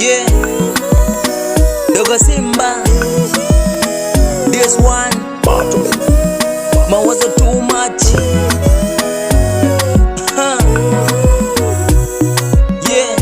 Yeah, Dogo Simba, this one, mawazo too much. Yeah,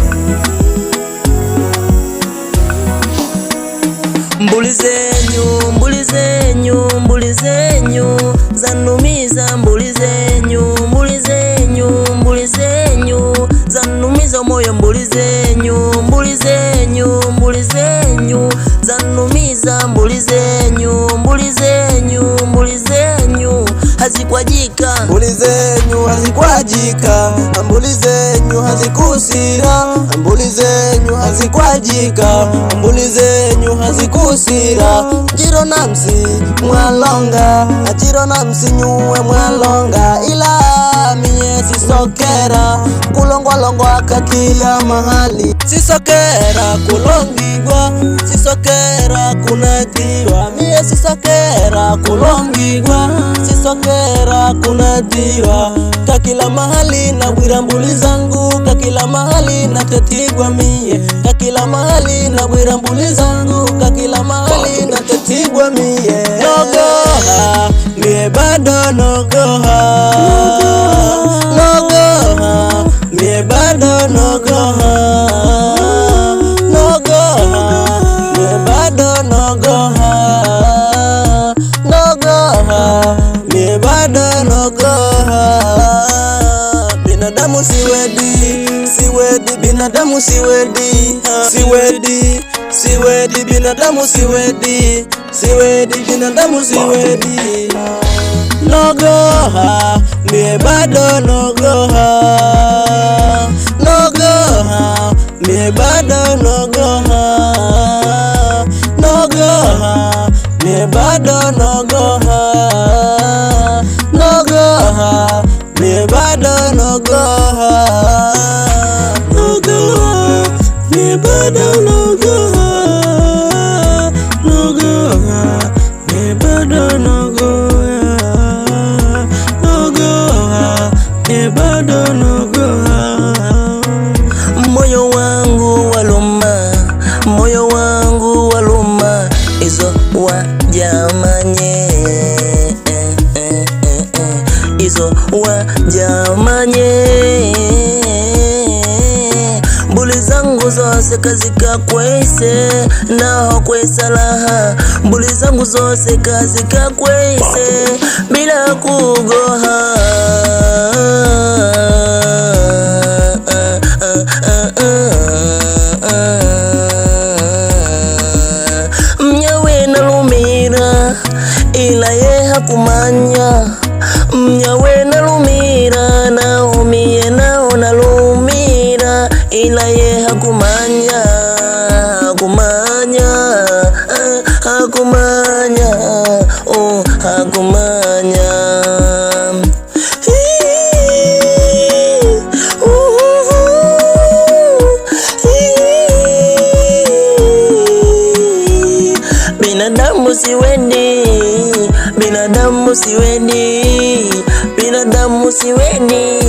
mbuli zenyu, mbuli zenyu, mbuli zenyu zanumiza, mbuli zenyu, mbuli zenyu, mbuli zenyu zanumiza moyo, mbuli zenyu, mbuli zenyu, mbuli zenyu zanumiza, mbuli zenyu, mbuli zenyu, mbuli zenyu hazikwajika, mbuli zenyu hazikwajika, mbuli zenyu hazikusira, mbuli zenyu hazikwajika, mbuli zenyu hazikusira. Jiro namsi mwalonga, jiro namsi nyuwe mwalonga, ila miye sisokera kulongwa kakila mahali, sisokera kulongigwa, sisokera kunatiwa, miye sisokera kulongigwa, sisokera kunatiwa kakila mahali. Na bwira mbuli zangu kakila mahali, na tetigwa miye kakila mahali, na bwira mbuli zangu kakila mahali, na tetigwa miye. Nogoha miye bado nogoha, nogoha miye bado nogoha, nogoha miye bado nogoha, nogoha miye bado nogoha. Binadamu siwedi, siwedi, binadamu siwedi, siwedi, siwedi, binadamu siwedi, siwedi, binadamu siwedi. Nogoha miye bado nogoha, nogoha miye bado nogoha, nogoha miye bado nogoha, nogoha miye bado nogoha, nogoha miye bado nogoha, nogoha miye bado nogoha, nogoha miye bado nogoha. Moyo wangu waluma, moyo wangu waluma, izo wajamanye, izo wajamanye. Mbuli zangu zose kazika kwese, naho kwesalaha, mbuli zangu zose kazika kwese bila kugoha. Mnyawe nalumira ila ye hakumanya, mnyawe nalumira naumie nao nalumira ila ye hakumanya, hakumanya, hakumanya, oh hakumanya. Binadamu siweni, binadamu siweni, binadamu siweni.